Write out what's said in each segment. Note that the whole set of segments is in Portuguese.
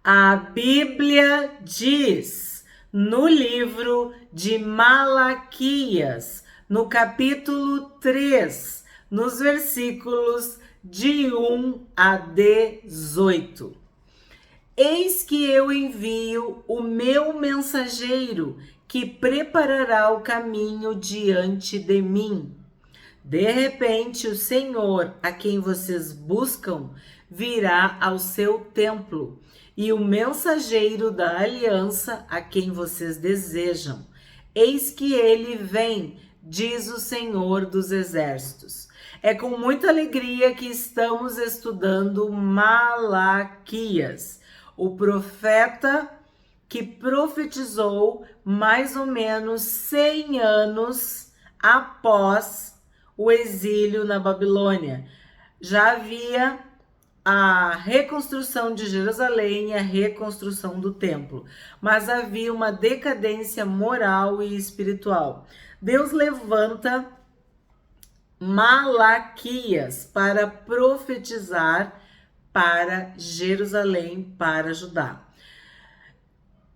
A Bíblia diz no livro de Malaquias, no capítulo 3, nos versículos de 1 a 18. Eis que eu envio o meu mensageiro, que preparará o caminho diante de mim. De repente, o Senhor, a quem vocês buscam, virá ao seu templo, e o mensageiro da aliança, a quem vocês desejam. Eis que ele vem, diz o Senhor dos Exércitos. É com muita alegria que estamos estudando Malaquias, o profeta que profetizou mais ou menos 100 anos após o exílio na Babilônia. Já havia a reconstrução de Jerusalém e a reconstrução do templo, mas havia uma decadência moral e espiritual. Deus levanta Malaquias para profetizar para Jerusalém, para Judá.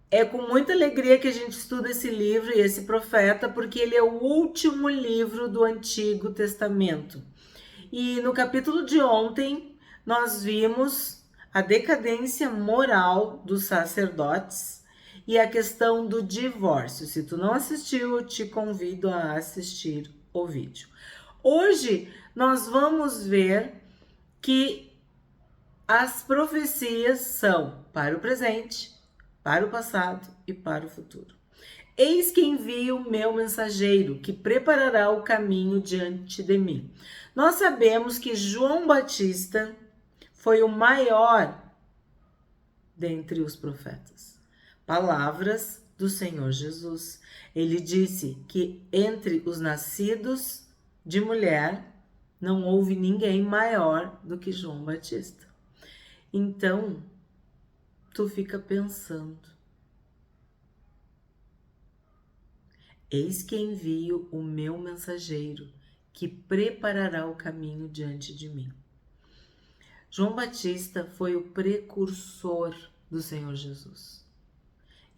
É com muita alegria que a gente estuda esse livro e esse profeta, porque ele é o último livro do Antigo Testamento. E no capítulo de ontem, nós vimos a decadência moral dos sacerdotes e a questão do divórcio. Se tu não assistiu, eu te convido a assistir o vídeo. Hoje, nós vamos ver que as profecias são para o presente, para o passado e para o futuro. Eis que envio o meu mensageiro, que preparará o caminho diante de mim. Nós sabemos que João Batista foi o maior dentre os profetas. Palavras do Senhor Jesus. Ele disse que entre os nascidos de mulher não houve ninguém maior do que João Batista. Então, tu fica pensando. Eis que envio o meu mensageiro, que preparará o caminho diante de mim. João Batista foi o precursor do Senhor Jesus.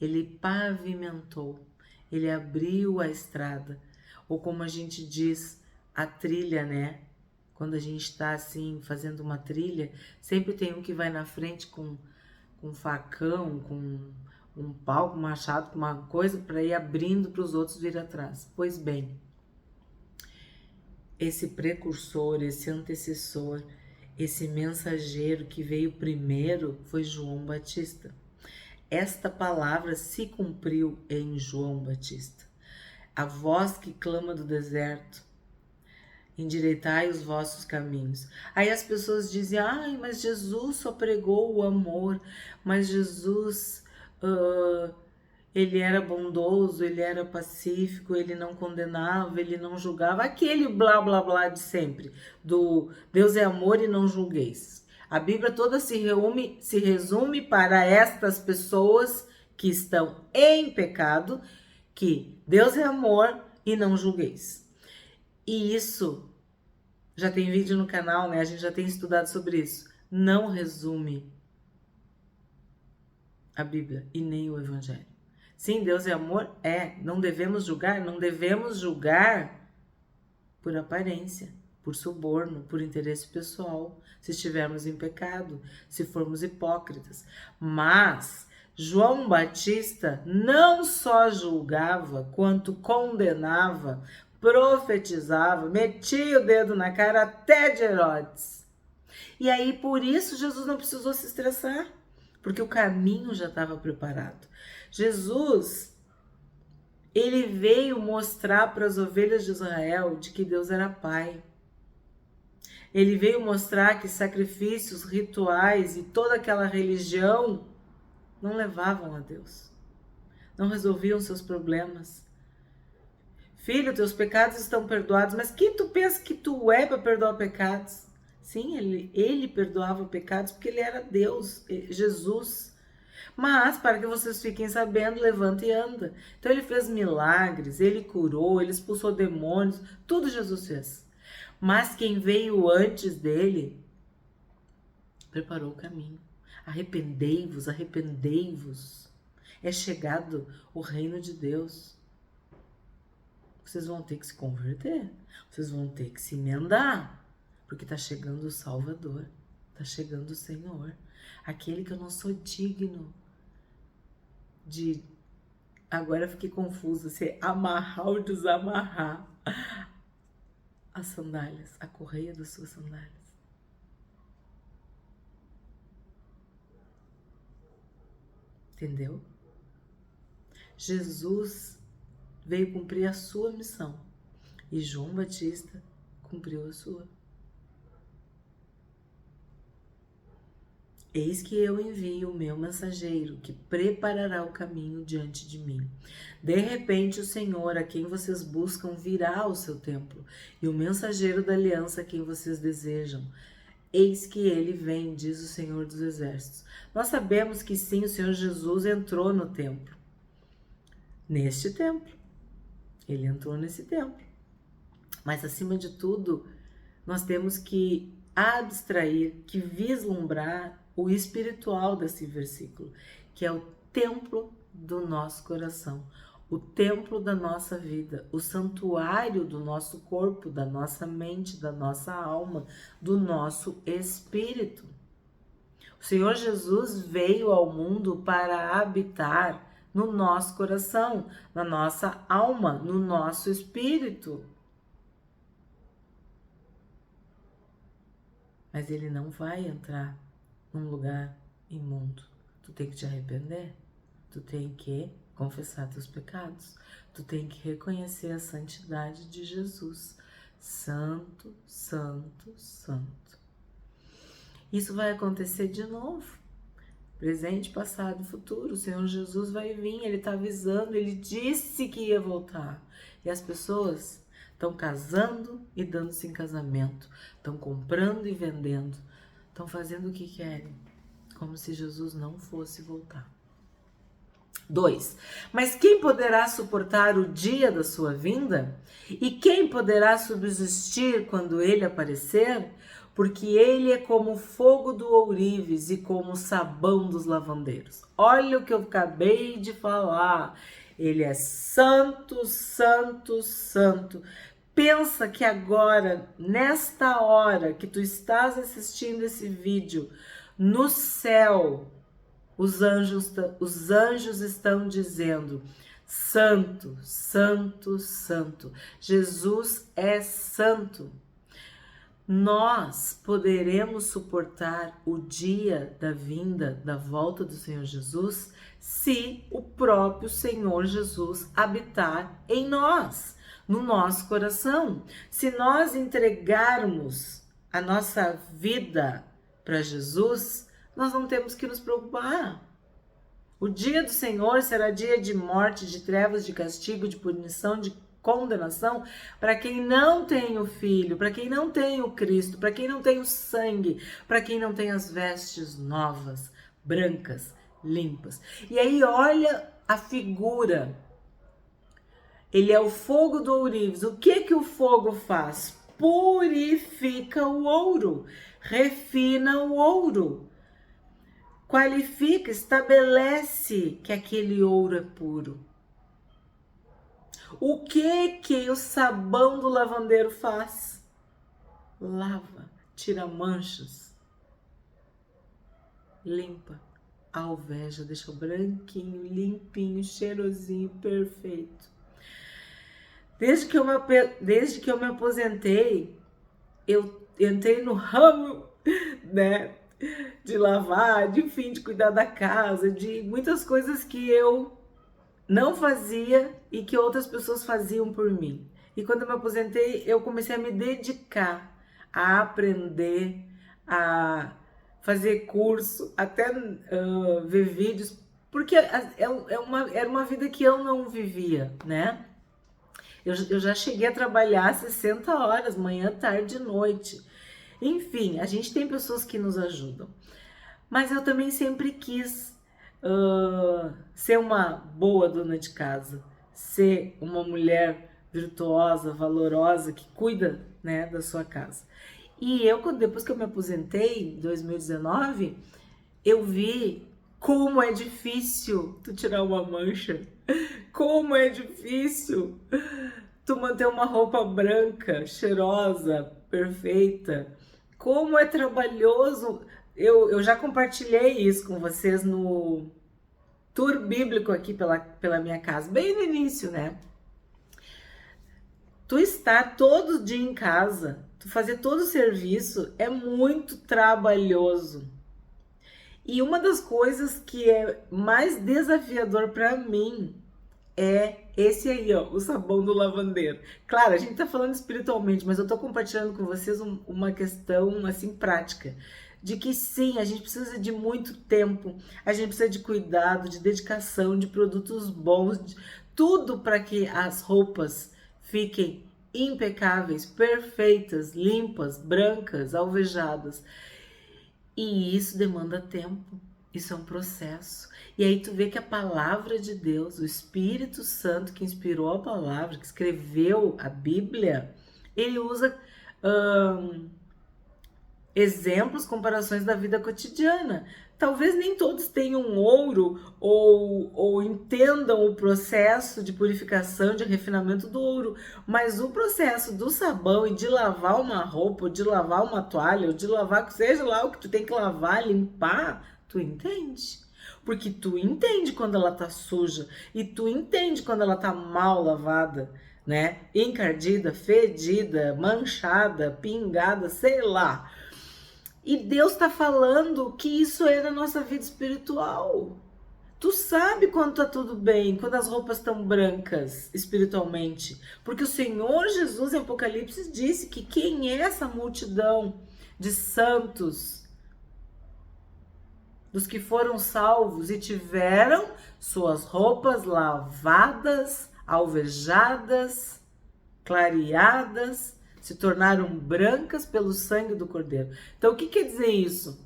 Ele pavimentou, ele abriu a estrada, ou como a gente diz, a trilha, né? Quando a gente está assim, fazendo uma trilha, sempre tem um que vai na frente com um facão, com um pau, com um machado, com uma coisa para ir abrindo para os outros vir atrás. Pois bem, esse precursor, esse antecessor, esse mensageiro que veio primeiro foi João Batista. Esta palavra se cumpriu em João Batista. A voz que clama do deserto, endireitai os vossos caminhos. Aí as pessoas dizem, ai, mas Jesus só pregou o amor, mas Jesus, ele era bondoso, ele era pacífico, ele não condenava, ele não julgava, aquele blá blá blá de sempre, do Deus é amor e não julgueis. A Bíblia toda se resume para estas pessoas que estão em pecado, que Deus é amor e não julgueis. E isso, já tem vídeo no canal, né? A gente já tem estudado sobre isso. Não resume a Bíblia e nem o Evangelho. Sim, Deus é amor? É. Não devemos julgar? Não devemos julgar por aparência, por suborno, por interesse pessoal, se estivermos em pecado, se formos hipócritas. Mas João Batista não só julgava, quanto condenava, profetizava, metia o dedo na cara até de Herodes. E aí, por isso, Jesus não precisou se estressar, porque o caminho já estava preparado. Jesus, ele veio mostrar para as ovelhas de Israel de que Deus era Pai. Ele veio mostrar que sacrifícios, rituais e toda aquela religião não levavam a Deus, não resolviam seus problemas. Filho, teus pecados estão perdoados, mas quem tu pensa que tu é para perdoar pecados? Sim, ele perdoava pecados porque ele era Deus, Jesus. Mas, para que vocês fiquem sabendo, levanta e anda. Então ele fez milagres, ele curou, ele expulsou demônios, tudo Jesus fez. Mas quem veio antes dele preparou o caminho. Arrependei-vos, arrependei-vos. É chegado o reino de Deus. Vocês vão ter que se converter. Vocês vão ter que se emendar. Porque está chegando o Salvador. Está chegando o Senhor. Aquele que eu não sou digno de... Agora eu fiquei confusa. Se amarrar ou desamarrar as sandálias. A correia das suas sandálias. Entendeu? Jesus veio cumprir a sua missão e João Batista cumpriu a sua. Eis que eu envio o meu mensageiro, que preparará o caminho diante de mim. De repente o Senhor, a quem vocês buscam, virá ao seu templo, e o mensageiro da aliança a quem vocês desejam. Eis que ele vem, diz o Senhor dos Exércitos. Nós sabemos que sim, o Senhor Jesus entrou no templo. Neste templo. Ele entrou nesse templo. Mas, acima de tudo, nós temos que abstrair, que vislumbrar o espiritual desse versículo, que é o templo do nosso coração, o templo da nossa vida, o santuário do nosso corpo, da nossa mente, da nossa alma, do nosso espírito. O Senhor Jesus veio ao mundo para habitar no nosso coração, na nossa alma, no nosso espírito. Mas ele não vai entrar num lugar imundo. Tu tem que te arrepender, tu tem que confessar teus pecados, tu tem que reconhecer a santidade de Jesus. Santo, santo, santo. Isso vai acontecer de novo. Presente, passado e futuro. O Senhor Jesus vai vir, ele está avisando, ele disse que ia voltar. E as pessoas estão casando e dando-se em casamento, estão comprando e vendendo, estão fazendo o que querem, como se Jesus não fosse voltar. 2. Mas quem poderá suportar o dia da sua vinda? E quem poderá subsistir quando ele aparecer? Porque ele é como o fogo do ourives e como o sabão dos lavandeiros. Olha o que eu acabei de falar. Ele é santo, santo, santo. Pensa que agora, nesta hora que tu estás assistindo esse vídeo, no céu, os anjos estão dizendo: santo, santo, santo. Jesus é santo. Nós poderemos suportar o dia da vinda, da volta do Senhor Jesus, se o próprio Senhor Jesus habitar em nós, no nosso coração. Se nós entregarmos a nossa vida para Jesus, nós não temos que nos preocupar. O dia do Senhor será dia de morte, de trevas, de castigo, de punição, de condenação para quem não tem o Filho, para quem não tem o Cristo, para quem não tem o sangue, para quem não tem as vestes novas, brancas, limpas. E aí olha a figura. Ele é o fogo do ourives. O que o fogo faz? Purifica o ouro, refina o ouro, qualifica, estabelece que aquele ouro é puro. O que o sabão do lavandeiro faz? Lava, tira manchas, limpa, alveja, deixa branquinho, limpinho, cheirosinho, perfeito. Desde que eu me aposentei, eu entrei no ramo, né, de lavar, de cuidar da casa, de muitas coisas que eu não fazia e que outras pessoas faziam por mim. E quando eu me aposentei, eu comecei a me dedicar a aprender, a fazer curso, até ver vídeos, porque era uma vida que eu não vivia, né? Eu já cheguei a trabalhar 60 horas, manhã, tarde e noite. Enfim, a gente tem pessoas que nos ajudam. Mas eu também sempre quis ser uma boa dona de casa, ser uma mulher virtuosa, valorosa, que cuida, né, da sua casa. E eu, depois que eu me aposentei, em 2019, Eu vi como é difícil tu tirar uma mancha, como é difícil tu manter uma roupa branca, cheirosa, perfeita, como é trabalhoso. Eu já compartilhei isso com vocês no tour bíblico aqui pela minha casa, bem no início, né? Tu estar todo dia em casa, tu fazer todo o serviço é muito trabalhoso. E uma das coisas que é mais desafiador para mim é esse aí, ó, o sabão do lavandeiro. Claro, a gente tá falando espiritualmente, mas eu tô compartilhando com vocês uma questão assim prática. De que sim, a gente precisa de muito tempo, a gente precisa de cuidado, de dedicação, de produtos bons, de tudo para que as roupas fiquem impecáveis, perfeitas, limpas, brancas, alvejadas. E isso demanda tempo. Isso é um processo. E aí tu vê que a palavra de Deus, o Espírito Santo que inspirou a palavra, que escreveu a Bíblia, ele usa exemplos, comparações da vida cotidiana. Talvez nem todos tenham ouro ou entendam o processo de purificação, de refinamento do ouro, mas o processo do sabão e de lavar uma roupa, ou de lavar uma toalha, ou de lavar, seja lá o que tu tem que lavar, limpar, tu entende. Porque tu entende quando ela tá suja e tu entende quando ela tá mal lavada, né? Encardida, fedida, manchada, pingada, sei lá. E Deus está falando que isso é na nossa vida espiritual. Tu sabe quando tá tudo bem, quando as roupas estão brancas espiritualmente. Porque o Senhor Jesus em Apocalipse disse que quem é essa multidão de santos, dos que foram salvos e tiveram suas roupas lavadas, alvejadas, clareadas, se tornaram brancas pelo sangue do Cordeiro. Então, o que quer dizer isso?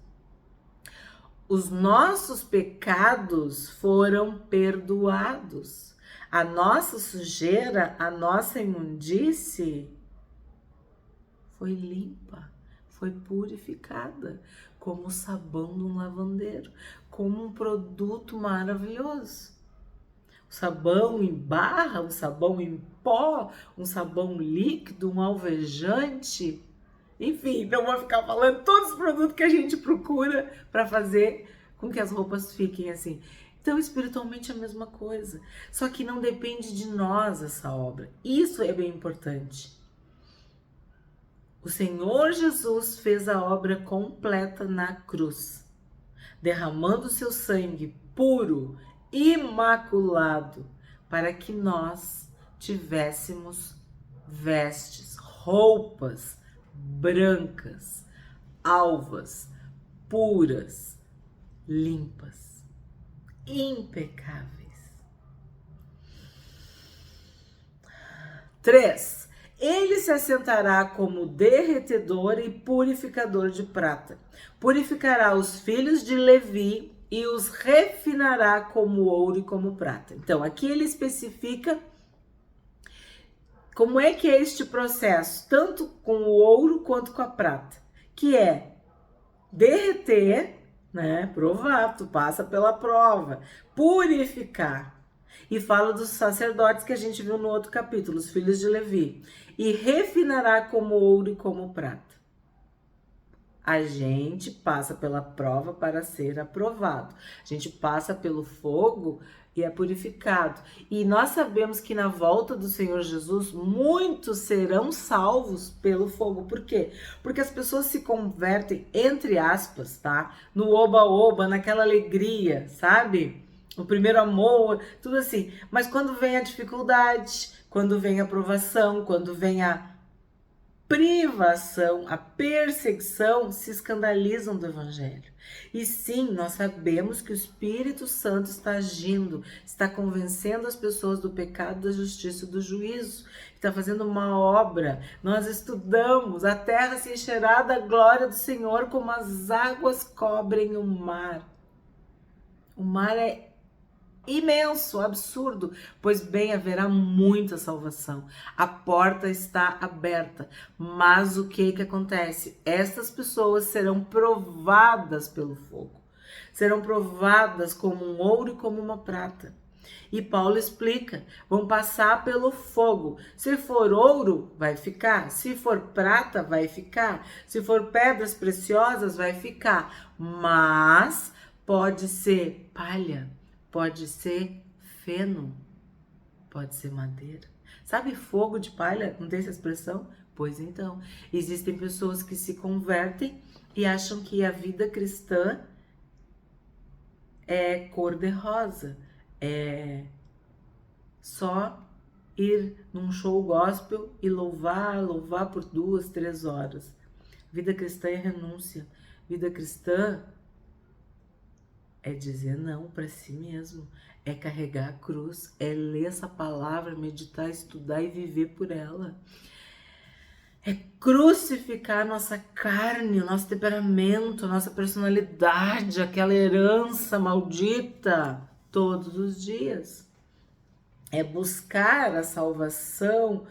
Os nossos pecados foram perdoados. A nossa sujeira, a nossa imundície foi limpa, foi purificada, como o sabão de um lavandeiro, como um produto maravilhoso. O sabão em barra, um sabão em pó, um sabão líquido, um alvejante. Enfim, não vou ficar falando todos os produtos que a gente procura para fazer com que as roupas fiquem assim. Então, espiritualmente é a mesma coisa. Só que não depende de nós essa obra. Isso é bem importante. O Senhor Jesus fez a obra completa na cruz, derramando seu sangue puro, imaculado, para que nós tivéssemos vestes, roupas brancas, alvas, puras, limpas, impecáveis. 3. Ele se assentará como derretedor e purificador de prata. Purificará os filhos de Levi e os refinará como ouro e como prata. Então, aqui ele especifica como é que é este processo, tanto com o ouro quanto com a prata, que é derreter, né, provar, tu passa pela prova, purificar. E fala dos sacerdotes que a gente viu no outro capítulo, os filhos de Levi. E refinará como ouro e como prata. A gente passa pela prova para ser aprovado. A gente passa pelo fogo e é purificado. E nós sabemos que na volta do Senhor Jesus, muitos serão salvos pelo fogo. Por quê? Porque as pessoas se convertem, entre aspas, tá? No oba-oba, naquela alegria, sabe? O primeiro amor, tudo assim. Mas quando vem a dificuldade, quando vem a provação, quando vem a privação, a perseguição, se escandalizam do Evangelho. E sim, nós sabemos que o Espírito Santo está agindo, está convencendo as pessoas do pecado, da justiça e do juízo, está fazendo uma obra. Nós estudamos, a terra se encherá da glória do Senhor como as águas cobrem o mar. O mar é imenso, absurdo, pois bem, haverá muita salvação. A porta está aberta, mas o que acontece? Estas pessoas serão provadas pelo fogo, serão provadas como um ouro e como uma prata. E Paulo explica, vão passar pelo fogo. Se for ouro, vai ficar. Se for prata, vai ficar. Se for pedras preciosas, vai ficar. Mas pode ser palha, pode ser feno, pode ser madeira. Sabe fogo de palha? Não tem essa expressão? Pois então, existem pessoas que se convertem e acham que a vida cristã é cor-de-rosa, é só ir num show gospel e louvar por 2, 3 horas. Vida cristã é renúncia. Vida cristã é dizer não para si mesmo, é carregar a cruz, é ler essa palavra, meditar, estudar e viver por ela. É crucificar nossa carne, nosso temperamento, nossa personalidade, aquela herança maldita todos os dias. É buscar a salvação,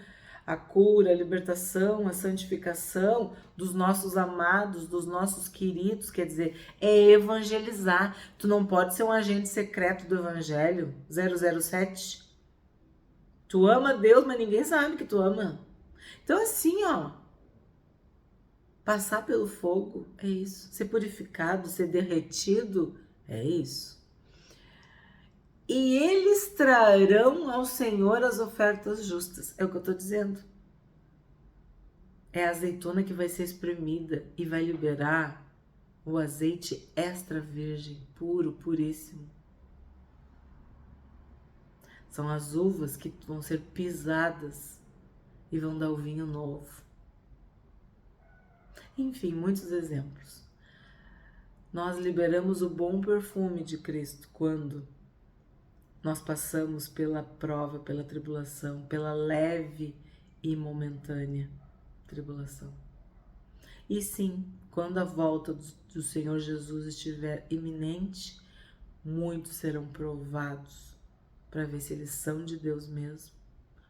a cura, a libertação, a santificação dos nossos amados, dos nossos queridos, quer dizer, é evangelizar. Tu não pode ser um agente secreto do evangelho, 007. Tu ama Deus, mas ninguém sabe que tu ama. Então assim, ó, passar pelo fogo é isso, ser purificado, ser derretido é isso. E eles trarão ao Senhor as ofertas justas. É o que eu estou dizendo. É a azeitona que vai ser espremida e vai liberar o azeite extra virgem, puro, puríssimo. São as uvas que vão ser pisadas e vão dar o vinho novo. Enfim, muitos exemplos. Nós liberamos o bom perfume de Cristo quando nós passamos pela prova, pela tribulação, pela leve e momentânea tribulação. E sim, quando a volta do Senhor Jesus estiver iminente, muitos serão provados para ver se eles são de Deus mesmo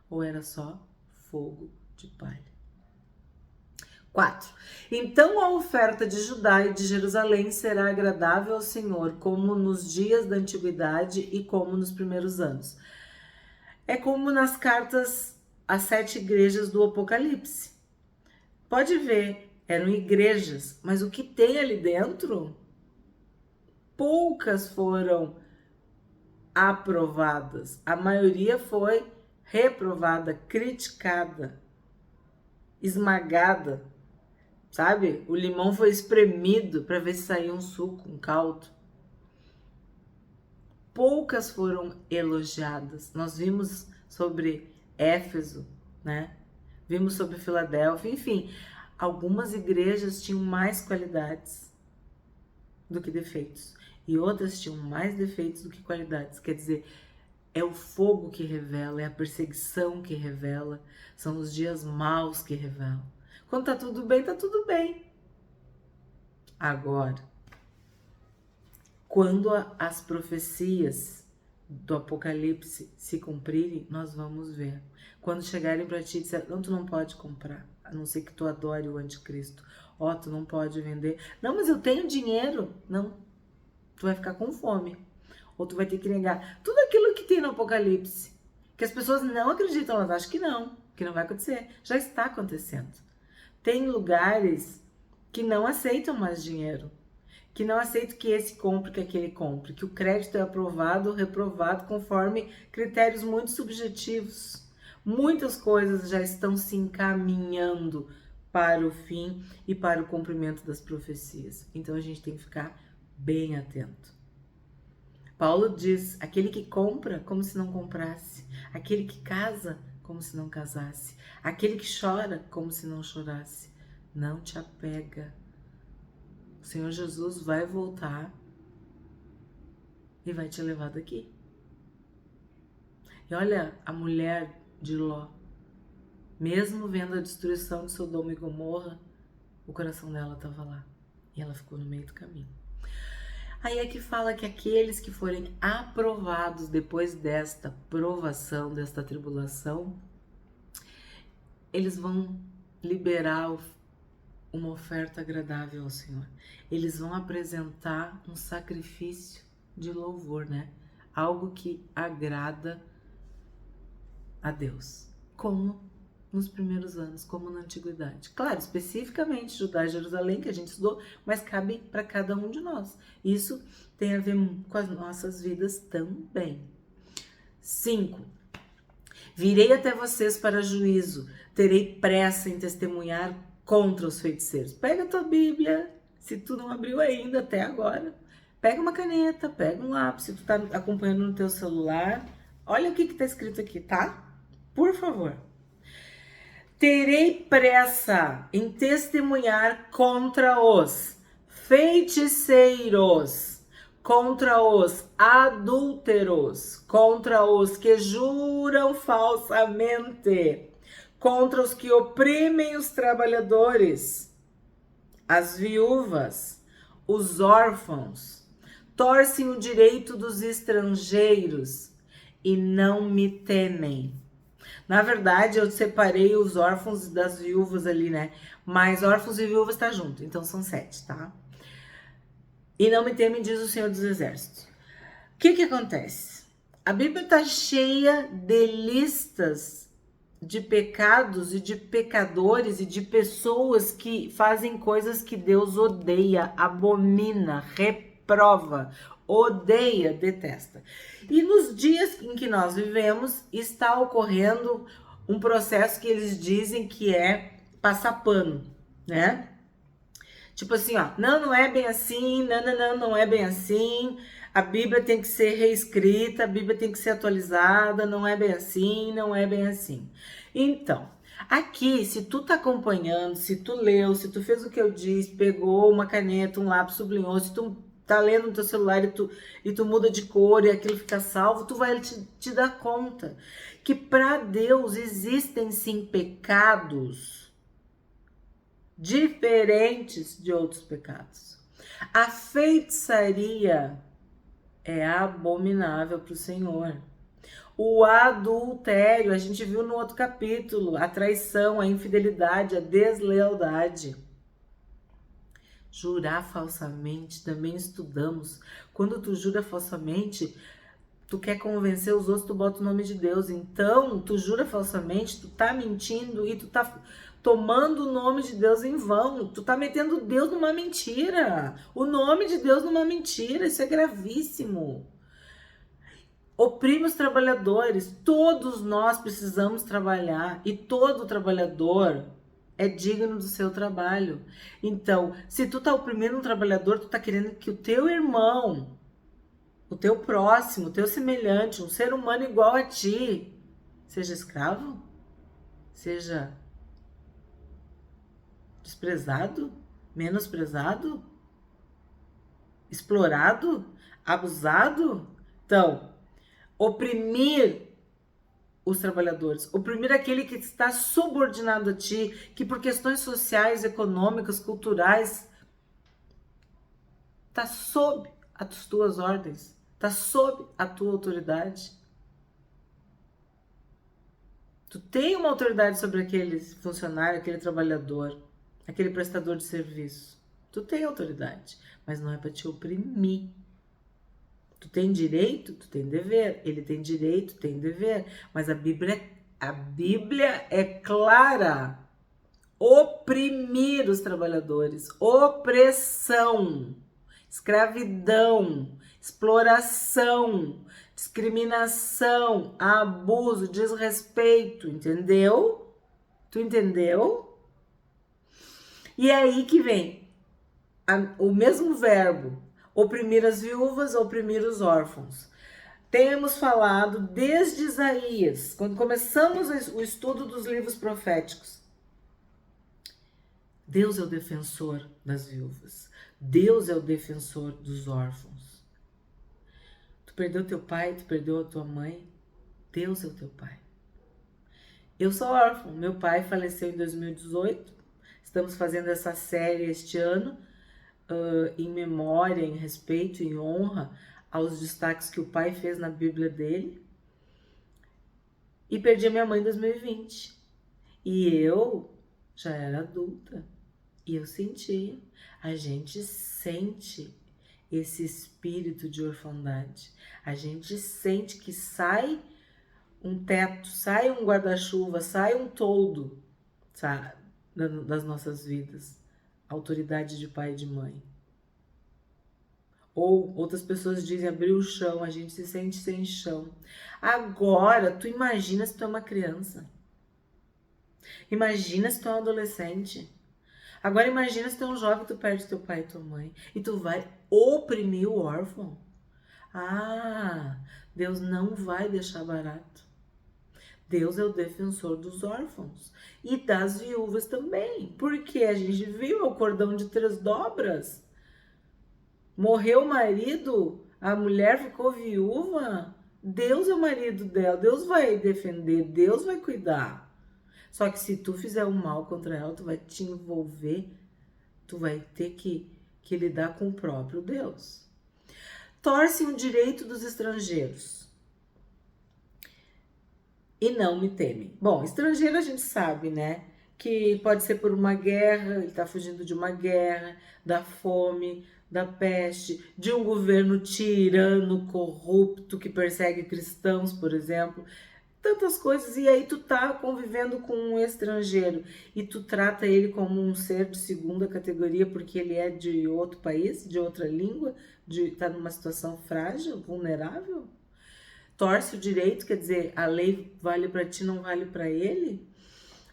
ou era só fogo de palha. 4. Então a oferta de Judá e de Jerusalém será agradável ao Senhor, como nos dias da antiguidade e como nos primeiros anos. É como nas cartas às 7 igrejas do Apocalipse. Pode ver, eram igrejas, mas o que tem ali dentro, poucas foram aprovadas. A maioria foi reprovada, criticada, esmagada. Sabe? O limão foi espremido para ver se saía um suco, um caldo. Poucas foram elogiadas. Nós vimos sobre Éfeso, né? Vimos sobre Filadélfia, enfim. Algumas igrejas tinham mais qualidades do que defeitos. E outras tinham mais defeitos do que qualidades. Quer dizer, é o fogo que revela, é a perseguição que revela, são os dias maus que revelam. Quando tá tudo bem, tá tudo bem. Agora, quando as profecias do Apocalipse se cumprirem, nós vamos ver. Quando chegarem para ti e disser, não, tu não pode comprar, a não ser que tu adore o anticristo. Ó, tu não pode vender. Não, mas eu tenho dinheiro. Não, tu vai ficar com fome. Ou tu vai ter que negar tudo aquilo que tem no Apocalipse. Que as pessoas não acreditam, elas acham que não vai acontecer. Já está acontecendo. Tem lugares que não aceitam mais dinheiro, que não aceitam que esse compre, que aquele compre, que o crédito é aprovado ou reprovado conforme critérios muito subjetivos. Muitas coisas já estão se encaminhando para o fim e para o cumprimento das profecias. Então a gente tem que ficar bem atento. Paulo diz, aquele que compra como se não comprasse, aquele que casa como se não casasse, aquele que chora como se não chorasse. Não te apega. O Senhor Jesus vai voltar e vai te levar daqui. E olha a mulher de Ló, mesmo vendo a destruição de Sodoma e Gomorra, o coração dela estava lá e ela ficou no meio do caminho. Aí é que fala que aqueles que forem aprovados depois desta provação, desta tribulação, eles vão liberar uma oferta agradável ao Senhor. Eles vão apresentar um sacrifício de louvor, né? Algo que agrada a Deus, como nos primeiros anos, como na antiguidade. Claro, especificamente Judá e Jerusalém, que a gente estudou, mas cabe para cada um de nós. Isso tem a ver com as nossas vidas também. 5. Virei até vocês para juízo, terei pressa em testemunhar contra os feiticeiros. Pega a tua Bíblia, se tu não abriu ainda até agora, pega uma caneta, pega um lápis, se tu tá acompanhando no teu celular, olha o que tá escrito aqui, tá? Por favor. Terei pressa em testemunhar contra os feiticeiros, contra os adúlteros, contra os que juram falsamente, contra os que oprimem os trabalhadores, as viúvas, os órfãos, torcem o direito dos estrangeiros e não me temem. Na verdade, eu separei os órfãos das viúvas ali, né? Mas órfãos e viúvas tá junto, então são 7, tá? E não me temem, diz o Senhor dos Exércitos. O que acontece? A Bíblia tá cheia de listas de pecados e de pecadores e de pessoas que fazem coisas que Deus odeia, abomina, reprova, odeia, detesta. E nos dias em que nós vivemos, está ocorrendo um processo que eles dizem que é passar pano, né? Tipo assim, ó, não é bem assim, não é bem assim, a Bíblia tem que ser reescrita, a Bíblia tem que ser atualizada, não é bem assim, não é bem assim. Então, aqui, se tu tá acompanhando, se tu leu, se tu fez o que eu disse, pegou uma caneta, um lápis, sublinhou, se tu tá lendo no teu celular e tu muda de cor e aquilo fica salvo, tu vai te dar conta que para Deus existem sim pecados diferentes de outros pecados. A feitiçaria é abominável para o Senhor. O adultério, a gente viu no outro capítulo, a traição, a infidelidade, a deslealdade. Jurar falsamente, também estudamos. Quando tu jura falsamente, tu quer convencer os outros, tu bota o nome de Deus. Então, tu jura falsamente, tu tá mentindo e tu tá tomando o nome de Deus em vão. Tu tá metendo Deus numa mentira. O nome de Deus numa mentira. Isso é gravíssimo. Oprime os trabalhadores. Todos nós precisamos trabalhar. E todo trabalhador é digno do seu trabalho. Então, se tu tá oprimindo um trabalhador, tu tá querendo que o teu irmão, o teu próximo, o teu semelhante, um ser humano igual a ti, seja escravo? Seja desprezado? Menosprezado? Explorado? Abusado? Então, oprimir os trabalhadores, oprimir aquele que está subordinado a ti, que por questões sociais, econômicas, culturais, está sob as tuas ordens, está sob a tua autoridade. Tu tem uma autoridade sobre aquele funcionário, aquele trabalhador, aquele prestador de serviço. Tu tem autoridade, mas não é para te oprimir. Tu tem direito, tu tem dever. Ele tem direito, tem dever. Mas a Bíblia é clara. Oprimir os trabalhadores, opressão, escravidão, exploração, discriminação, abuso, desrespeito, entendeu? Tu entendeu? E é aí que vem o mesmo verbo, oprimir as viúvas, oprimir os órfãos. Temos falado desde Isaías, quando começamos o estudo dos livros proféticos. Deus é o defensor das viúvas. Deus é o defensor dos órfãos. Tu perdeu teu pai, tu perdeu a tua mãe. Deus é o teu pai. Eu sou órfão. Meu pai faleceu em 2018. Estamos fazendo essa série este ano em memória, em respeito, em honra aos destaques que o pai fez na Bíblia dele. E perdi a minha mãe em 2020. E eu já era adulta. E eu senti, a gente sente esse espírito de orfandade. A gente sente que sai um teto, sai um guarda-chuva, sai um toldo, sabe, das nossas vidas. Autoridade de pai e de mãe. Ou outras pessoas dizem abrir o chão, a gente se sente sem chão. Agora, tu imagina se tu é uma criança. Imagina se tu é um adolescente. Agora imagina se tu é um jovem, tu perde teu pai e tua mãe. E tu vai oprimir o órfão. Ah, Deus não vai deixar barato. Deus é o defensor dos órfãos. E das viúvas também. Porque a gente viu o cordão de 3 dobras. Morreu o marido, a mulher ficou viúva. Deus é o marido dela. Deus vai defender, Deus vai cuidar. Só que se tu fizer um mal contra ela, tu vai te envolver, tu vai ter que lidar com o próprio Deus. Torcem o direito dos estrangeiros e não me temem. Bom, estrangeiro a gente sabe, né? Que pode ser por uma guerra, ele tá fugindo de uma guerra, da fome, da peste, de um governo tirano, corrupto, que persegue cristãos, por exemplo. Tantas coisas, e aí tu tá convivendo com um estrangeiro e tu trata ele como um ser de segunda categoria porque ele é de outro país, de outra língua, tá numa situação frágil, vulnerável. Torce o direito, quer dizer, a lei vale para ti, não vale para ele.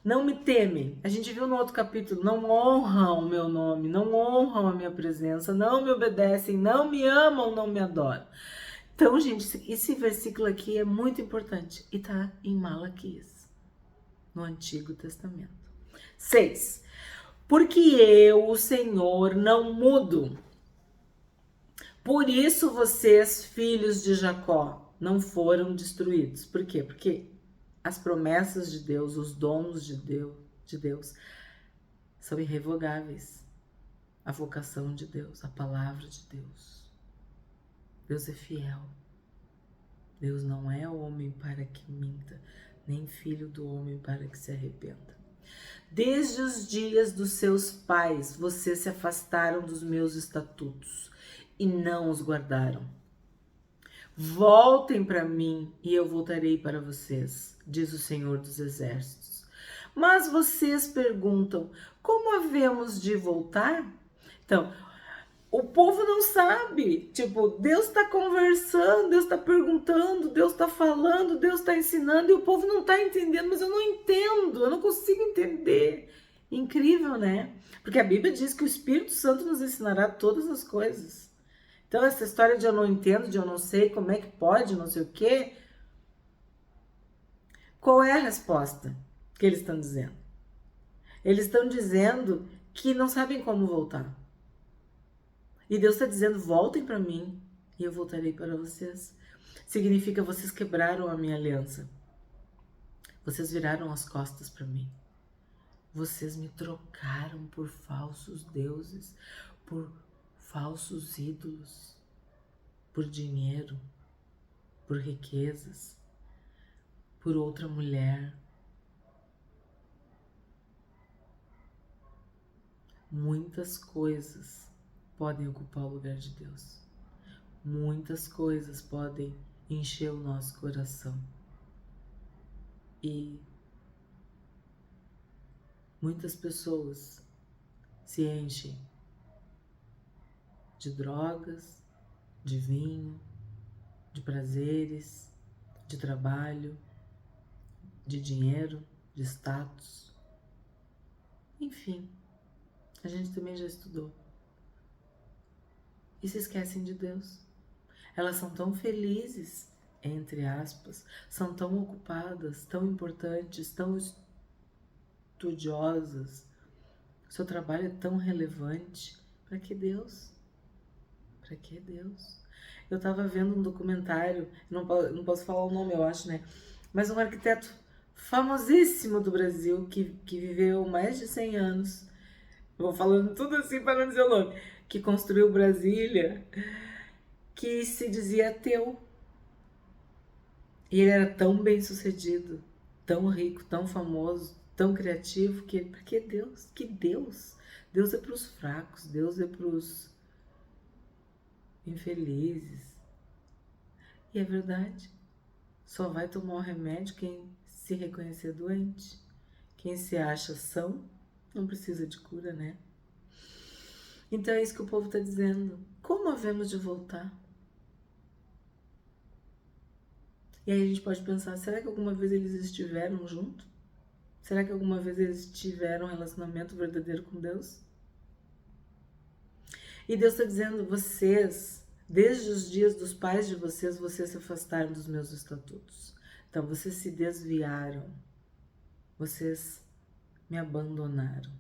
Não me temem. A gente viu no outro capítulo, não honram o meu nome, não honram a minha presença, não me obedecem, não me amam, não me adoram. Então, gente, esse versículo aqui é muito importante e tá em Malaquias, no Antigo Testamento. 6. Porque eu, o Senhor, não mudo. Por isso vocês, filhos de Jacó, não foram destruídos. Por quê? Porque as promessas de Deus, os dons de Deus são irrevogáveis. A vocação de Deus, a palavra de Deus. Deus é fiel. Deus não é homem para que minta, nem filho do homem para que se arrependa. Desde os dias dos seus pais, vocês se afastaram dos meus estatutos e não os guardaram. Voltem para mim e eu voltarei para vocês, diz o Senhor dos Exércitos. Mas vocês perguntam, como havemos de voltar? Então, o povo não sabe, tipo, Deus está conversando, Deus está perguntando, Deus está falando, Deus está ensinando e o povo não está entendendo, mas eu não entendo, eu não consigo entender. Incrível, né? Porque a Bíblia diz que o Espírito Santo nos ensinará todas as coisas. Então essa história de eu não entendo, de eu não sei como é que pode, não sei o quê. Qual é a resposta que eles estão dizendo? Eles estão dizendo que não sabem como voltar. E Deus está dizendo, voltem para mim e eu voltarei para vocês. Significa, vocês quebraram a minha aliança. Vocês viraram as costas para mim. Vocês me trocaram por falsos deuses, por falsos ídolos, por dinheiro, por riquezas, por outra mulher. Muitas coisas podem ocupar o lugar de Deus. Muitas coisas podem encher o nosso coração. E muitas pessoas se enchem de drogas, de vinho, de prazeres, de trabalho, de dinheiro, de status. Enfim, a gente também já estudou. E se esquecem de Deus. Elas são tão felizes, entre aspas, são tão ocupadas, tão importantes, tão estudiosas. Seu trabalho é tão relevante. Para que Deus? Para que Deus? Eu estava vendo um documentário, não posso falar o nome, eu acho, né? Mas um arquiteto famosíssimo do Brasil, que viveu mais de 100 anos. Eu vou falando tudo assim para não dizer o nome. Que construiu Brasília, que se dizia ateu. E ele era tão bem sucedido, tão rico, tão famoso, tão criativo que porque Deus, que Deus? Deus é para os fracos, Deus é para os infelizes. E é verdade. Só vai tomar o remédio quem se reconhecer doente. Quem se acha são, não precisa de cura, né? Então é isso que o povo está dizendo. Como havemos de voltar? E aí a gente pode pensar, será que alguma vez eles estiveram juntos? Será que alguma vez eles tiveram um relacionamento verdadeiro com Deus? E Deus está dizendo, vocês, desde os dias dos pais de vocês, vocês se afastaram dos meus estatutos. Então, vocês se desviaram. Vocês me abandonaram.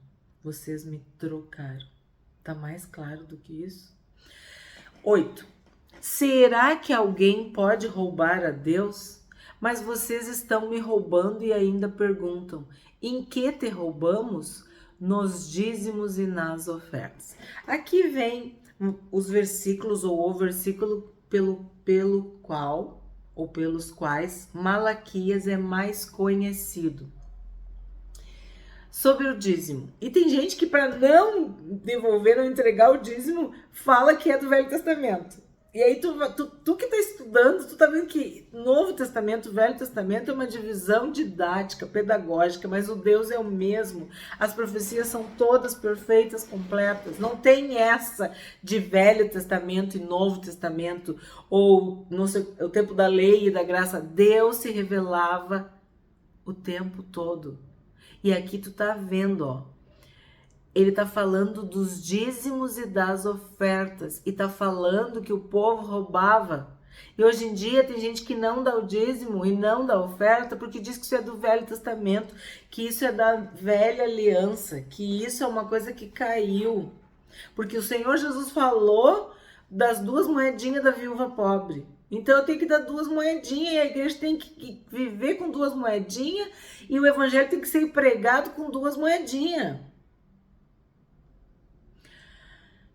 Vocês me trocaram. Tá mais claro do que isso? 8. Será que alguém pode roubar a Deus? Mas vocês estão me roubando e ainda perguntam, em que te roubamos? Nos dízimos e nas ofertas. Aqui vem os versículos ou o versículo pelo qual ou pelos quais Malaquias é mais conhecido. Sobre o dízimo. E tem gente que para não devolver ou entregar o dízimo fala que é do Velho Testamento. E aí tu que tá estudando, tu tá vendo que Novo Testamento, Velho Testamento é uma divisão didática, pedagógica, mas o Deus é o mesmo. As profecias são todas perfeitas, completas. Não tem essa de Velho Testamento e Novo Testamento, ou não sei, o tempo da lei e da graça. Deus se revelava o tempo todo. E aqui tu tá vendo, ó. Ele tá falando dos dízimos e das ofertas. E tá falando que o povo roubava. E hoje em dia tem gente que não dá o dízimo e não dá a oferta porque diz que isso é do Velho Testamento, que isso é da velha aliança, que isso é uma coisa que caiu. Porque o Senhor Jesus falou das 2 moedinhas da viúva pobre. Então eu tenho que dar 2 moedinhas e a igreja tem que viver com 2 moedinhas e o evangelho tem que ser pregado com 2 moedinhas.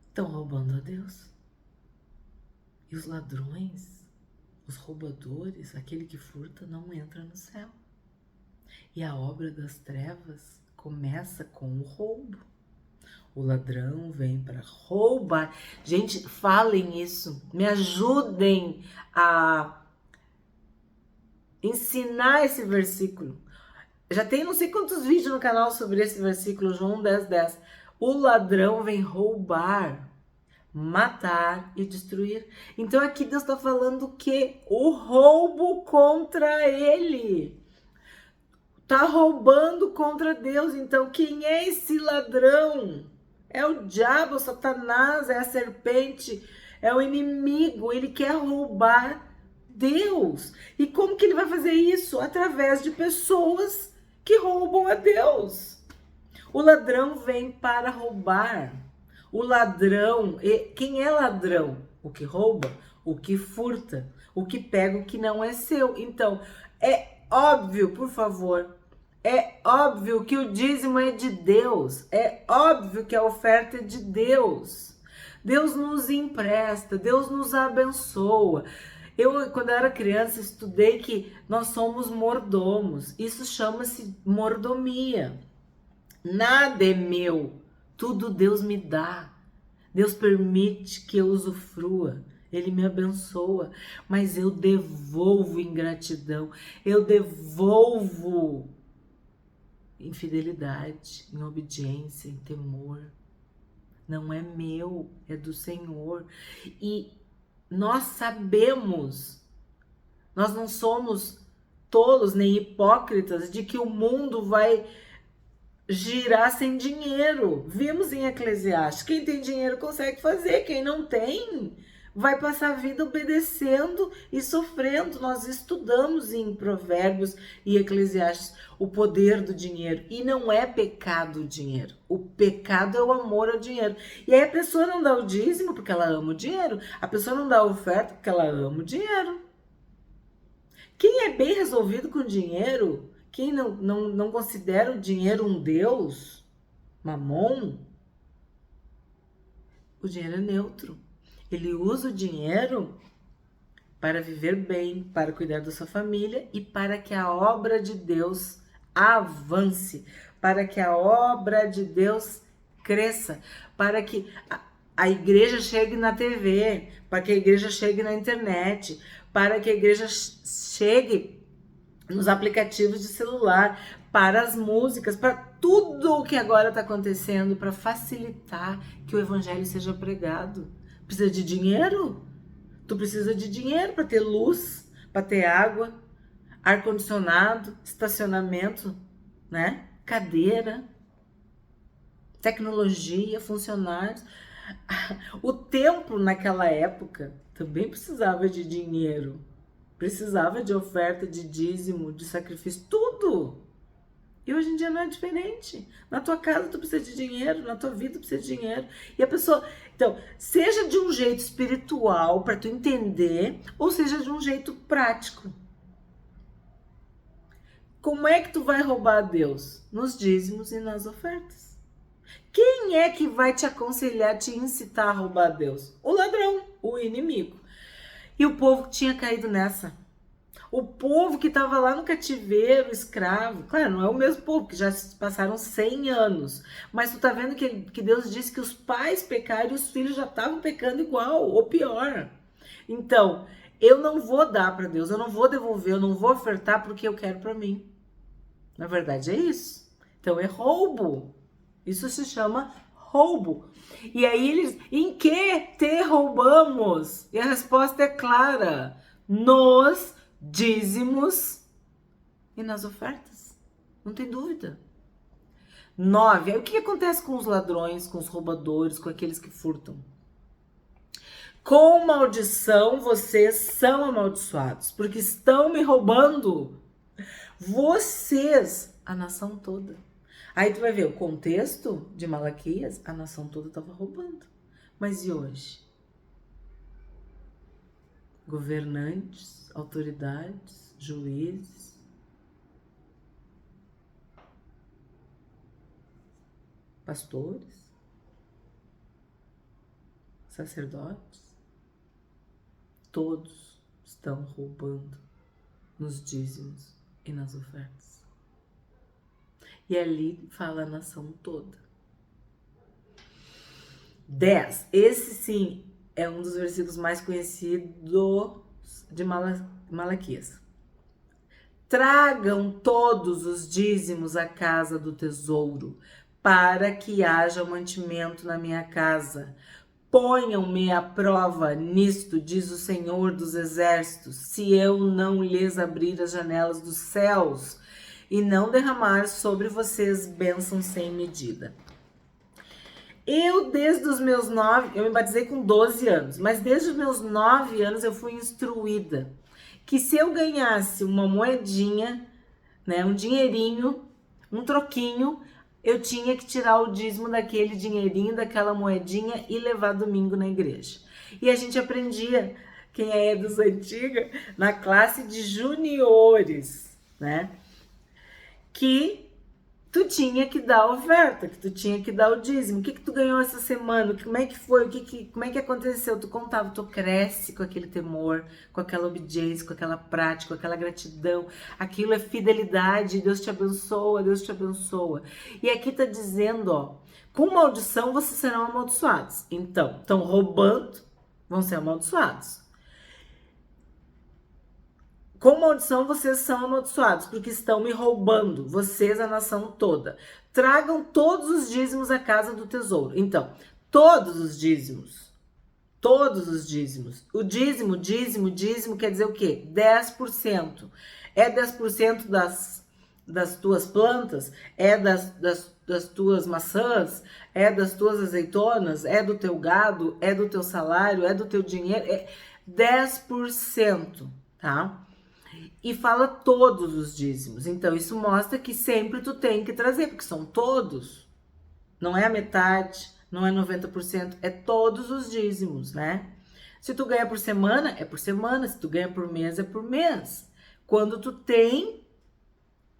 Estão roubando a Deus. E os ladrões, os roubadores, aquele que furta não entra no céu. E a obra das trevas começa com o roubo. O ladrão vem para roubar. Gente, falem isso. Me ajudem a ensinar esse versículo. Já tem não sei quantos vídeos no canal sobre esse versículo, João 10:10. O ladrão vem roubar, matar e destruir. Então aqui Deus está falando que o roubo contra ele. Tá roubando contra Deus. Então quem é esse ladrão? É o diabo, Satanás, é a serpente, é o inimigo. Ele quer roubar Deus. E como que ele vai fazer isso? Através de pessoas que roubam a Deus. O ladrão vem para roubar. O ladrão, quem é ladrão? O que rouba, o que furta, o que pega o que não é seu. Então, é óbvio, por favor, é óbvio que o dízimo é de Deus. É óbvio que a oferta é de Deus. Deus nos empresta, Deus nos abençoa. Eu, quando eu era criança, estudei que nós somos mordomos. Isso chama-se mordomia. Nada é meu, tudo Deus me dá. Deus permite que eu usufrua, Ele me abençoa, mas eu devolvo em gratidão, eu devolvo em fidelidade, em obediência, em temor. Não é meu, é do Senhor. E nós sabemos, nós não somos tolos nem hipócritas de que o mundo vai girar sem dinheiro. Vimos em Eclesiastes, quem tem dinheiro consegue fazer, quem não tem vai passar a vida obedecendo e sofrendo. Nós estudamos em Provérbios e Eclesiastes o poder do dinheiro, e não é pecado o dinheiro. O pecado é o amor ao dinheiro. E aí a pessoa não dá o dízimo porque ela ama o dinheiro, a pessoa não dá a oferta porque ela ama o dinheiro. Quem é bem resolvido com dinheiro, quem não considera o dinheiro um Deus, Mamon, o dinheiro é neutro. Ele usa o dinheiro para viver bem, para cuidar da sua família e para que a obra de Deus avance. para que a obra de Deus cresça, para que a igreja chegue na TV, para que a igreja chegue na internet, para que a igreja chegue nos aplicativos de celular, para as músicas, para tudo o que agora está acontecendo, para facilitar que o evangelho seja pregado. Precisa de dinheiro? Tu precisa de dinheiro para ter luz, para ter água, ar-condicionado, estacionamento, né? Cadeira, tecnologia, funcionários. O templo naquela época também precisava de dinheiro, precisava de oferta, de dízimo, de sacrifício, tudo. E hoje em dia não é diferente. Na tua casa tu precisa de dinheiro, na tua vida tu precisa de dinheiro. E a pessoa... Então, seja de um jeito espiritual para tu entender, ou seja de um jeito prático. Como é que tu vai roubar a Deus? Nos dízimos e nas ofertas. Quem é que vai te aconselhar, te incitar a roubar a Deus? O ladrão, o inimigo. E o povo que tinha caído nessa. O povo que estava lá no cativeiro, escravo. Claro, não é o mesmo povo, que já passaram 100 anos. Mas tu tá vendo que Deus disse que os pais pecaram e os filhos já estavam pecando igual, ou pior. Então, eu não vou dar para Deus, eu não vou devolver, eu não vou ofertar porque eu quero para mim. Na verdade é isso. Então é roubo. Isso se chama roubo. E aí eles, em que te roubamos? E a resposta é clara: nos dízimos e nas ofertas. Não tem dúvida. 9. Aí o que acontece com os ladrões, com os roubadores, com aqueles que furtam? Com maldição vocês são amaldiçoados, porque estão me roubando. Vocês, a nação toda. Aí tu vai ver o contexto de Malaquias, a nação toda estava roubando. Mas e hoje? Governantes, autoridades, juízes, pastores, sacerdotes, todos estão roubando nos dízimos e nas ofertas. E ali fala a nação toda. 10. Esse sim é um dos versículos mais conhecidos de Malaquias. Tragam todos os dízimos à casa do tesouro, para que haja mantimento na minha casa. Ponham-me à prova nisto, diz o Senhor dos Exércitos, se eu não lhes abrir as janelas dos céus e não derramar sobre vocês bênçãos sem medida. Eu, desde os meus 9, eu me batizei com 12 anos, mas desde os meus 9 anos eu fui instruída que se eu ganhasse uma moedinha, né, um dinheirinho, um troquinho, eu tinha que tirar o dízimo daquele dinheirinho, daquela moedinha e levar domingo na igreja. E a gente aprendia, quem é dos antigos, na classe de juniores, né? Que tu tinha que dar a oferta, que tu tinha que dar o dízimo. O que tu ganhou essa semana? Como é que foi? Como é que aconteceu? Tu contava, tu cresce com aquele temor, com aquela obediência, com aquela prática, com aquela gratidão. Aquilo é fidelidade. Deus te abençoa, Deus te abençoa. E aqui tá dizendo, ó, com maldição vocês serão amaldiçoados. Então, estão roubando, vão ser amaldiçoados. Com maldição vocês são amaldiçoados, porque estão me roubando, vocês, a nação toda. Tragam todos os dízimos à casa do tesouro. Então, todos os dízimos. Todos os dízimos. O dízimo quer dizer o quê? 10%. É 10% das tuas plantas? É das tuas maçãs? É das tuas azeitonas? É do teu gado? É do teu salário? É do teu dinheiro? É 10%, tá? E fala todos os dízimos. Então, isso mostra que sempre tu tem que trazer, porque são todos. Não é a metade, não é 90%, é todos os dízimos, né? Se tu ganha por semana, é por semana. Se tu ganha por mês, é por mês. Quando tu tem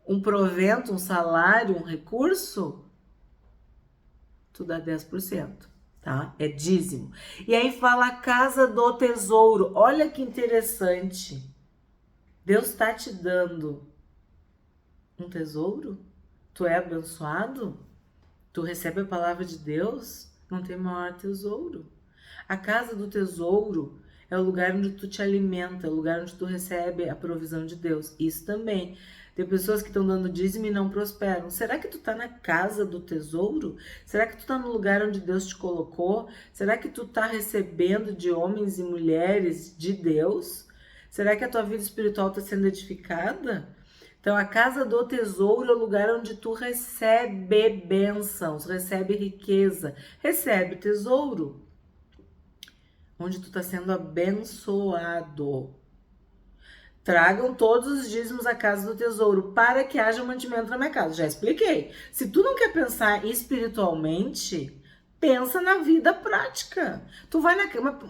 um provento, um salário, um recurso, tu dá 10%, tá? É dízimo. E aí fala a casa do tesouro. Olha que interessante. Deus está te dando um tesouro? Tu é abençoado? Tu recebe a palavra de Deus? Não tem maior tesouro. A casa do tesouro é o lugar onde tu te alimenta, é o lugar onde tu recebe a provisão de Deus. Isso também. Tem pessoas que estão dando dízimo e não prosperam. Será que tu tá na casa do tesouro? Será que tu tá no lugar onde Deus te colocou? Será que tu tá recebendo de homens e mulheres de Deus? Será que a tua vida espiritual está sendo edificada? Então, a casa do tesouro é o lugar onde tu recebe bênçãos, recebe riqueza, recebe tesouro. Onde tu está sendo abençoado. Tragam todos os dízimos à casa do tesouro, para que haja mantimento na minha casa. Já expliquei. Se tu não quer pensar espiritualmente, pensa na vida prática. Tu vai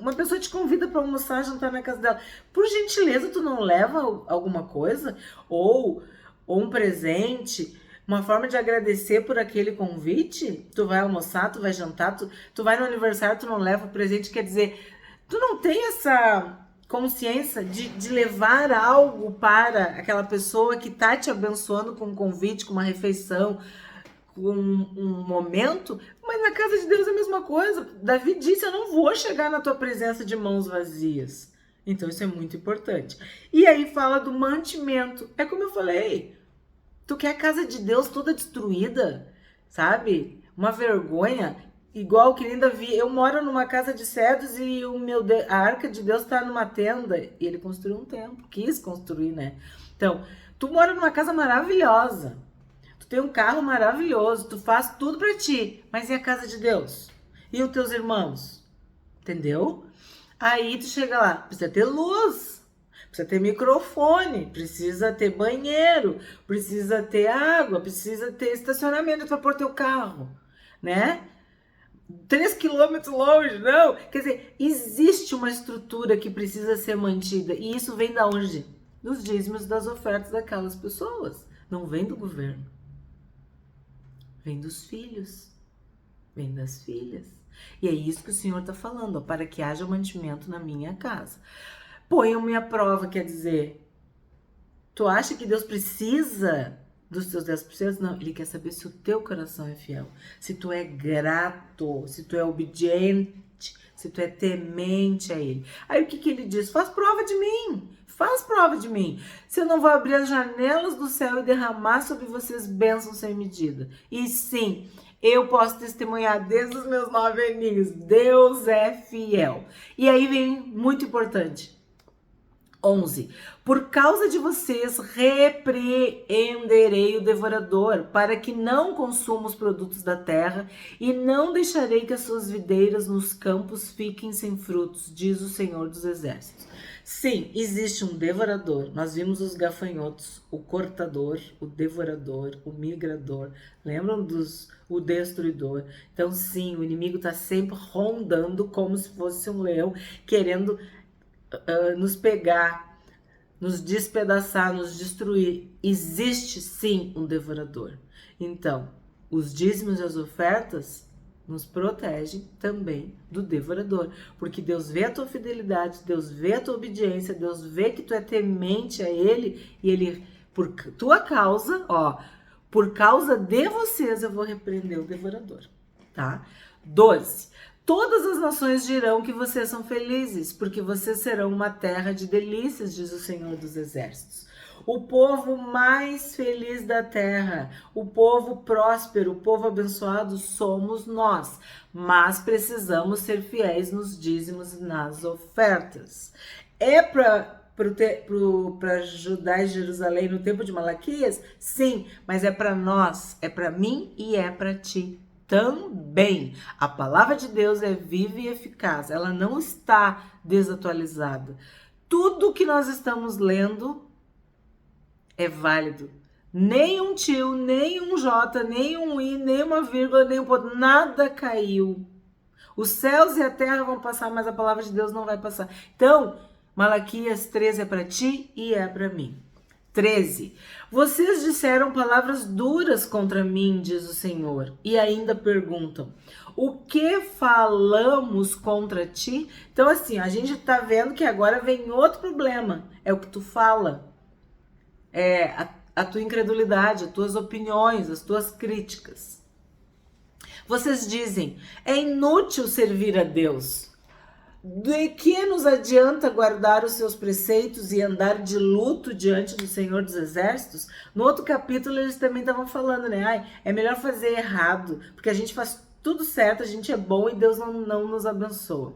uma pessoa te convida para almoçar, jantar na casa dela. Por gentileza, tu não leva alguma coisa? Ou um presente? Uma forma de agradecer por aquele convite? Tu vai almoçar, tu vai jantar, tu vai no aniversário, tu não leva o presente, quer dizer, tu não tem essa consciência de levar algo para aquela pessoa que tá te abençoando com um convite, com uma refeição, com um momento, mas na casa de Deus é a mesma coisa. Davi disse, eu não vou chegar na tua presença de mãos vazias. Então isso é muito importante. E aí fala do mantimento. É como eu falei, tu quer a casa de Deus toda destruída, sabe? Uma vergonha. Igual que nem Davi, eu moro numa casa de cedros e a arca de Deus está numa tenda. E ele construiu um templo, quis construir, né? Então, tu mora numa casa maravilhosa, tu tem um carro maravilhoso, tu faz tudo para ti, mas e a casa de Deus? E os teus irmãos? Entendeu? Aí tu chega lá, precisa ter luz, precisa ter microfone, precisa ter banheiro, precisa ter água, precisa ter estacionamento para pôr teu carro, né? 3 quilômetros longe, não. Quer dizer, existe uma estrutura que precisa ser mantida. E isso vem da onde? Dos dízimos, das ofertas daquelas pessoas. Não vem do governo. Vem dos filhos. Vem das filhas. E é isso que o Senhor está falando, ó, para que haja mantimento na minha casa. Ponham-me à prova, quer dizer, tu acha que Deus precisa dos teus 10%? Não, ele quer saber se o teu coração é fiel, se tu é grato, se tu é obediente, se tu é temente a ele. Aí o que ele diz? Faz prova de mim, faz prova de mim. Se eu não vou abrir as janelas do céu e derramar sobre vocês bênçãos sem medida. E sim, eu posso testemunhar desde os meus 9 aninhos, Deus é fiel. E aí vem muito importante. 11. Por causa de vocês, repreenderei o devorador, para que não consuma os produtos da terra, e não deixarei que as suas videiras nos campos fiquem sem frutos, diz o Senhor dos Exércitos. Sim, existe um devorador. Nós vimos os gafanhotos, o cortador, o devorador, o migrador. Lembram o destruidor? Então, sim, o inimigo está sempre rondando como se fosse um leão, querendo nos pegar, nos despedaçar, nos destruir. Existe sim um devorador. Então, os dízimos e as ofertas nos protegem também do devorador, porque Deus vê a tua fidelidade, Deus vê a tua obediência, Deus vê que tu é temente a Ele, e Ele, por tua causa, por causa de vocês eu vou repreender o devorador, tá? 12. Todas as nações dirão que vocês são felizes, porque vocês serão uma terra de delícias, diz o Senhor dos Exércitos. O povo mais feliz da terra, o povo próspero, o povo abençoado somos nós, mas precisamos ser fiéis nos dízimos e nas ofertas. É para Judá e Jerusalém no tempo de Malaquias? Sim, mas é para nós, é para mim e é para ti também. A palavra de Deus é viva e eficaz, ela não está desatualizada. Tudo que nós estamos lendo é válido. Nem um tio, nem um J, nem um I, nem uma vírgula, nem um ponto, nada caiu. Os céus e a terra vão passar, mas a palavra de Deus não vai passar. Então, Malaquias 13 é para ti e é para mim. 13. Vocês disseram palavras duras contra mim, diz o Senhor, e ainda perguntam, o que falamos contra ti? Então, assim, a gente tá vendo que agora vem outro problema, é o que tu fala. a tua incredulidade, as tuas opiniões, as tuas críticas. Vocês dizem, é inútil servir a Deus. De que nos adianta guardar os seus preceitos e andar de luto diante do Senhor dos Exércitos? No outro capítulo eles também estavam falando, né? Ai, é melhor fazer errado, porque a gente faz tudo certo, a gente é bom e Deus não nos abençoa.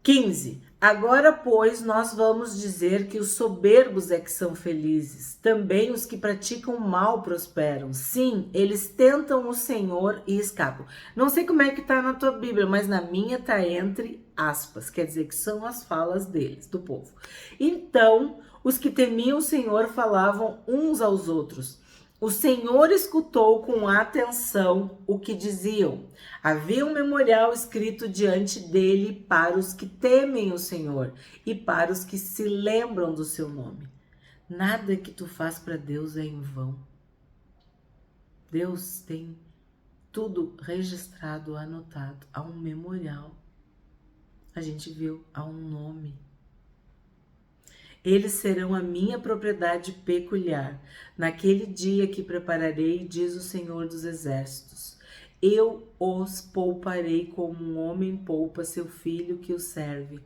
15. Agora, pois, nós vamos dizer que os soberbos é que são felizes. Também os que praticam mal prosperam. Sim, eles tentam o Senhor e escapam. Não sei como é que tá na tua Bíblia, mas na minha tá entre aspas. Quer dizer que são as falas deles, do povo. Então, os que temiam o Senhor falavam uns aos outros. O Senhor escutou com atenção o que diziam. Havia um memorial escrito diante dele para os que temem o Senhor e para os que se lembram do seu nome. Nada que tu faz para Deus é em vão. Deus tem tudo registrado, anotado. Há um memorial. A gente viu, há um nome. Eles serão a minha propriedade peculiar. Naquele dia que prepararei, diz o Senhor dos Exércitos, eu os pouparei como um homem poupa seu filho que o serve.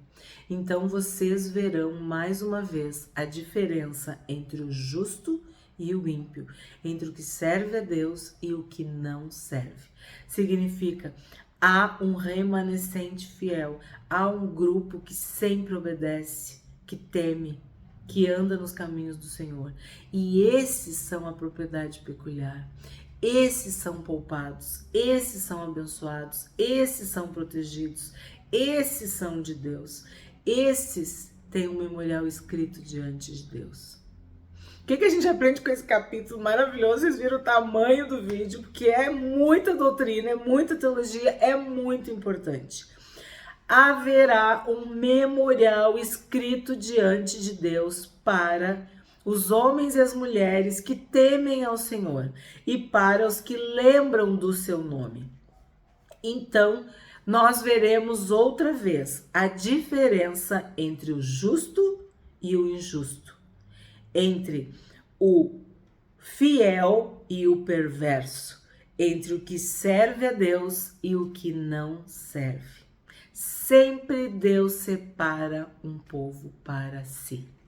Então vocês verão mais uma vez a diferença entre o justo e o ímpio, entre o que serve a Deus e o que não serve. Significa, há um remanescente fiel, há um grupo que sempre obedece, que teme, que anda nos caminhos do Senhor. E esses são a propriedade peculiar. Esses são poupados, esses são abençoados, esses são protegidos, esses são de Deus. Esses têm um memorial escrito diante de Deus. O que a gente aprende com esse capítulo maravilhoso? Vocês viram o tamanho do vídeo, porque é muita doutrina, é muita teologia, é muito importante. Haverá um memorial escrito diante de Deus para os homens e as mulheres que temem ao Senhor e para os que lembram do seu nome. Então, nós veremos outra vez a diferença entre o justo e o injusto, entre o fiel e o perverso, entre o que serve a Deus e o que não serve. Sempre Deus separa um povo para si.